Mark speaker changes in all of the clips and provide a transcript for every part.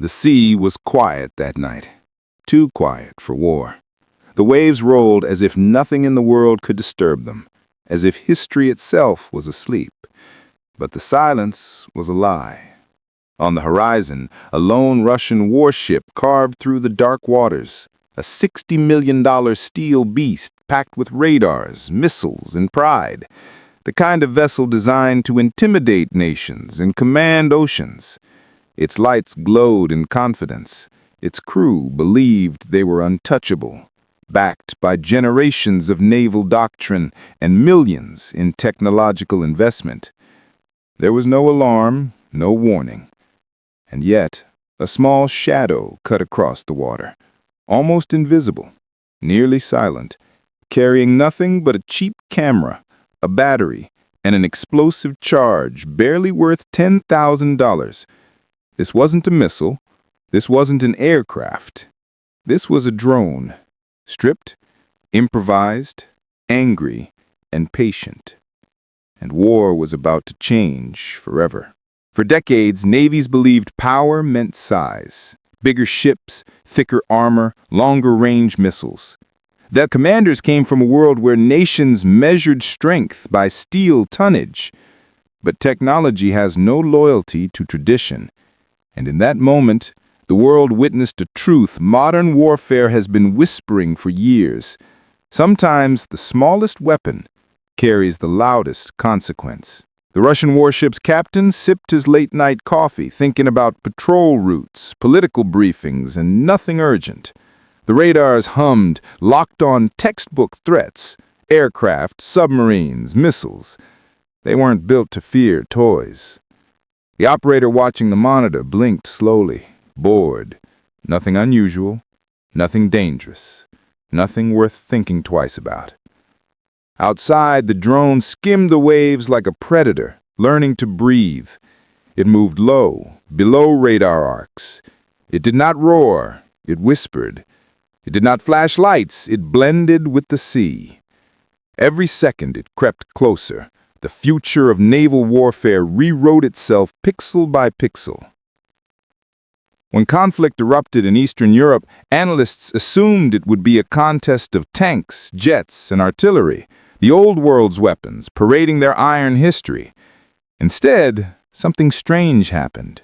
Speaker 1: The sea was quiet that night, too quiet for war. The waves rolled as if nothing in the world could disturb them, as if history itself was asleep. But the silence was a lie. On the horizon, a lone Russian warship carved through the dark waters, a $60 million steel beast packed with radars, missiles, and pride, the kind of vessel designed to intimidate nations and command oceans. Its lights glowed in confidence. Its crew believed they were untouchable, backed by generations of naval doctrine and millions in technological investment. There was no alarm, no warning. And yet, a small shadow cut across the water, almost invisible, nearly silent, carrying nothing but a cheap camera, a battery, and an explosive charge barely worth $10,000. This wasn't a missile. This wasn't an aircraft. This was a drone, stripped, improvised, angry, and patient. And war was about to change forever. For decades, navies believed power meant size, bigger ships, thicker armor, longer-range missiles. That commanders came from a world where nations measured strength by steel tonnage. But technology has no loyalty to tradition. And in that moment, the world witnessed a truth modern warfare has been whispering for years. Sometimes the smallest weapon carries the loudest consequence. The Russian warship's captain sipped his late-night coffee, thinking about patrol routes, political briefings, and nothing urgent. The radars hummed, locked on textbook threats, aircraft, submarines, missiles. They weren't built to fear toys. The operator watching the monitor blinked slowly, bored. Nothing unusual, nothing dangerous, nothing worth thinking twice about. Outside, the drone skimmed the waves like a predator, learning to breathe. It moved low, below radar arcs. It did not roar, it whispered. It did not flash lights, it blended with the sea. Every second it crept closer. The future of naval warfare rewrote itself pixel by pixel. When conflict erupted in Eastern Europe, analysts assumed it would be a contest of tanks, jets, and artillery, the old world's weapons parading their iron history. Instead, something strange happened.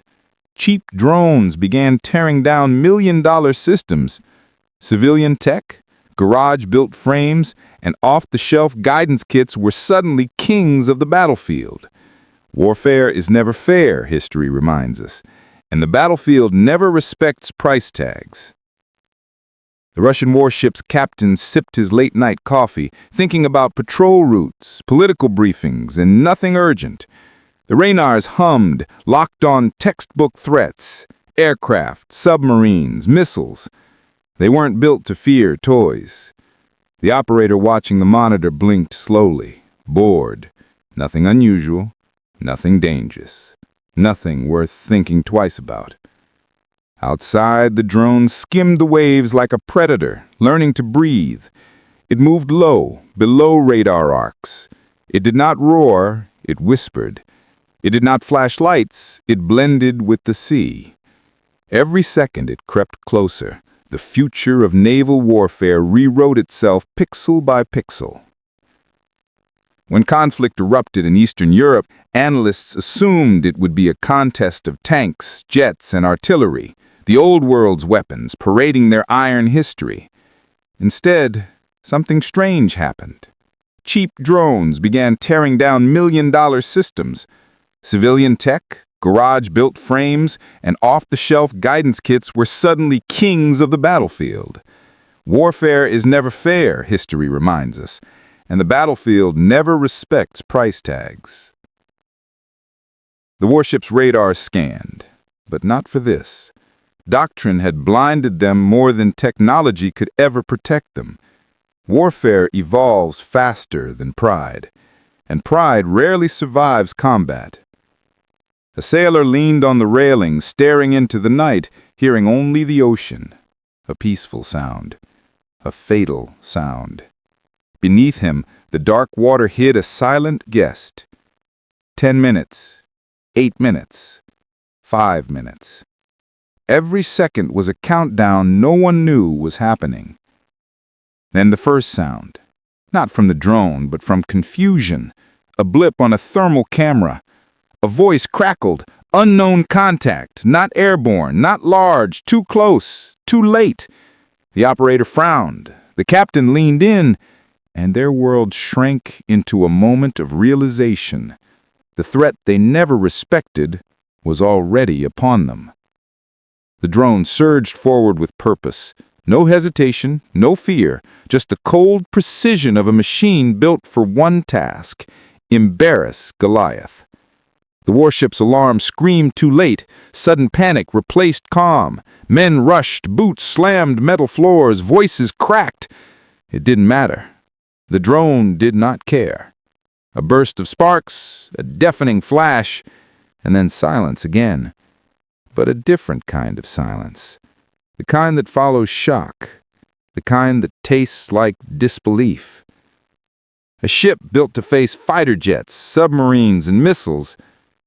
Speaker 1: Cheap drones began tearing down million-dollar systems. Civilian tech, garage-built frames, and off-the-shelf guidance kits were suddenly kings of the battlefield. Warfare is never fair, history reminds us, and the battlefield never respects price tags. The Russian warship's captain sipped his late-night coffee, thinking about patrol routes, political briefings, and nothing urgent. The radars hummed, locked on textbook threats, aircraft, submarines, missiles. They weren't built to fear toys. The operator watching the monitor blinked slowly, bored. Nothing unusual, nothing dangerous, nothing worth thinking twice about. Outside, the drone skimmed the waves like a predator, learning to breathe. It moved low, below radar arcs. It did not roar, it whispered. It did not flash lights, it blended with the sea. Every second it crept closer. The future of naval warfare rewrote itself pixel by pixel. When conflict erupted in Eastern Europe, analysts assumed it would be a contest of tanks, jets, and artillery, the old world's weapons parading their iron history. Instead, something strange happened. Cheap drones began tearing down million-dollar systems. Civilian tech, garage-built frames, and off-the-shelf guidance kits were suddenly kings of the battlefield. Warfare is never fair, history reminds us, and the battlefield never respects price tags. The warship's radar scanned, but not for this. Doctrine had blinded them more than technology could ever protect them. Warfare evolves faster than pride, and pride rarely survives combat. A sailor leaned on the railing, staring into the night, hearing only the ocean. A peaceful sound. A fatal sound. Beneath him, the dark water hid a silent guest. 10 minutes. 8 minutes. 5 minutes. Every second was a countdown no one knew was happening. Then the first sound, not from the drone, but from confusion, a blip on a thermal camera. A voice crackled, unknown contact, not airborne, not large, too close, too late. The operator frowned, the captain leaned in, and their world shrank into a moment of realization. The threat they never respected was already upon them. The drone surged forward with purpose. No hesitation, no fear, just the cold precision of a machine built for one task: embarrass Goliath. The warship's alarm screamed too late. Sudden panic replaced calm. Men rushed, boots slammed metal floors, voices cracked. It didn't matter. The drone did not care. A burst of sparks, a deafening flash, and then silence again. But a different kind of silence. The kind that follows shock. The kind that tastes like disbelief. A ship built to face fighter jets, submarines, and missiles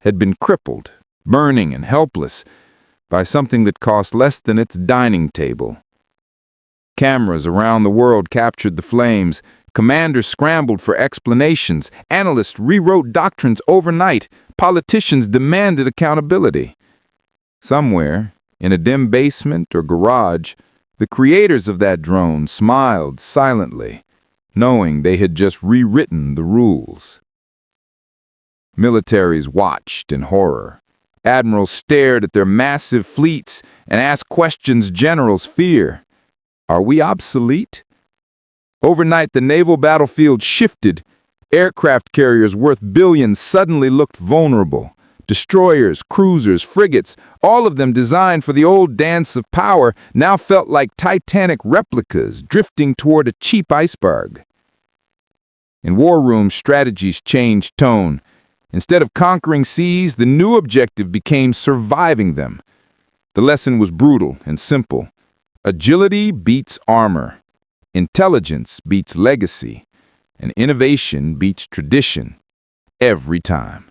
Speaker 1: had been crippled, burning and helpless by something that cost less than its dining table. Cameras around the world captured the flames. Commanders scrambled for explanations. Analysts rewrote doctrines overnight. Politicians demanded accountability. Somewhere, in a dim basement or garage, the creators of that drone smiled silently, knowing they had just rewritten the rules. Militaries watched in horror. Admirals stared at their massive fleets and asked questions generals fear. Are we obsolete? Overnight, the naval battlefield shifted. Aircraft carriers worth billions suddenly looked vulnerable. Destroyers, cruisers, frigates, all of them designed for the old dance of power, now felt like Titanic replicas drifting toward a cheap iceberg. In war rooms, strategies changed tone. Instead of conquering seas, the new objective became surviving them. The lesson was brutal and simple. Agility beats armor. Intelligence beats legacy. And innovation beats tradition. Every time.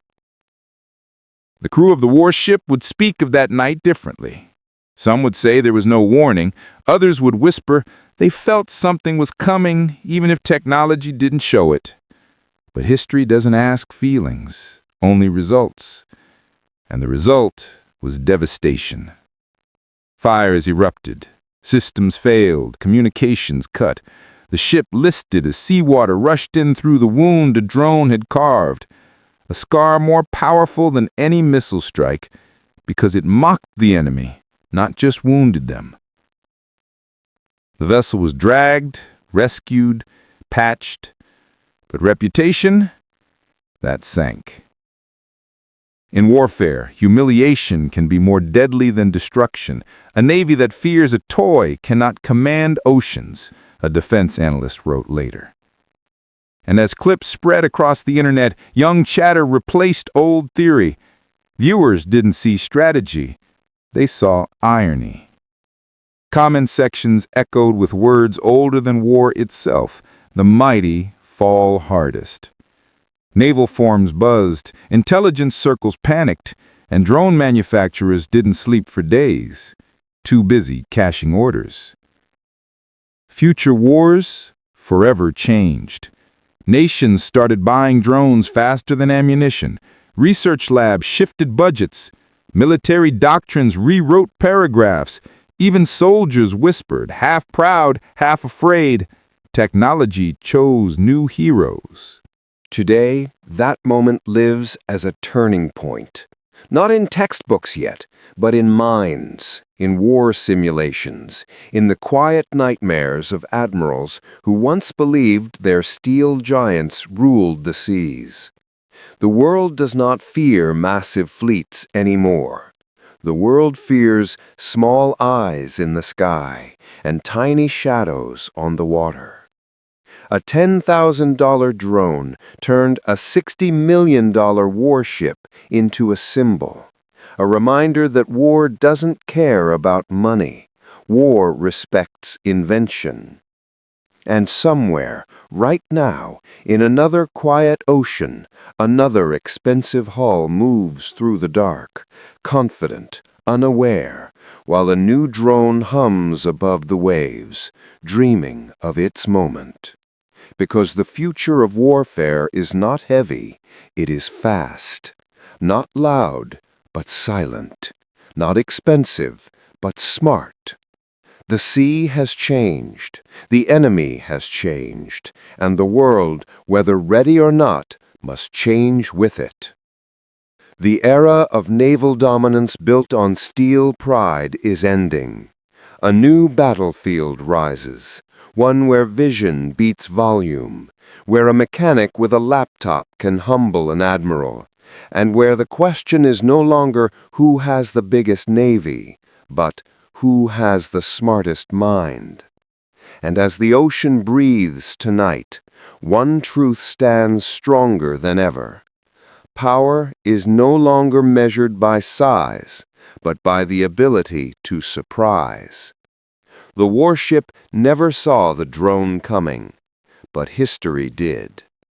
Speaker 1: The crew of the warship would speak of that night differently. Some would say there was no warning. Others would whisper they felt something was coming, even if technology didn't show it. But history doesn't ask feelings, only results. And the result was devastation. Fires erupted. Systems failed. Communications cut. The ship listed as seawater rushed in through the wound a drone had carved. A scar more powerful than any missile strike because it mocked the enemy, not just wounded them. The vessel was dragged, rescued, patched, but reputation, that sank. In warfare, humiliation can be more deadly than destruction. A navy that fears a toy cannot command oceans, a defense analyst wrote later. And as clips spread across the internet, young chatter replaced old theory. Viewers didn't see strategy, they saw irony. Comment sections echoed with words older than war itself. The mighty fall hardest. Naval forms buzzed, intelligence circles panicked, and drone manufacturers didn't sleep for days, too busy cashing orders. Future wars forever changed. Nations started buying drones faster than ammunition. Research labs shifted budgets. Military doctrines rewrote paragraphs. Even soldiers whispered, half proud, half afraid. Technology chose new heroes.
Speaker 2: Today, that moment lives as a turning point. Not in textbooks yet, but in minds, in war simulations, in the quiet nightmares of admirals who once believed their steel giants ruled the seas. The world does not fear massive fleets anymore. The world fears small eyes in the sky and tiny shadows on the water. A $10,000 drone turned a $60 million warship into a symbol, a reminder that war doesn't care about money. War respects invention. And somewhere, right now, in another quiet ocean, another expensive hull moves through the dark, confident, unaware, while a new drone hums above the waves, dreaming of its moment. Because the future of warfare is not heavy, it is fast. Not loud, but silent. Not expensive, but smart. The sea has changed, the enemy has changed, and the world, whether ready or not, must change with it. The era of naval dominance built on steel pride is ending. A new battlefield rises, one where vision beats volume, where a mechanic with a laptop can humble an admiral, and where the question is no longer who has the biggest navy, but who has the smartest mind. And as the ocean breathes tonight, one truth stands stronger than ever. Power is no longer measured by size, but by the ability to surprise. The warship never saw the drone coming, but history did.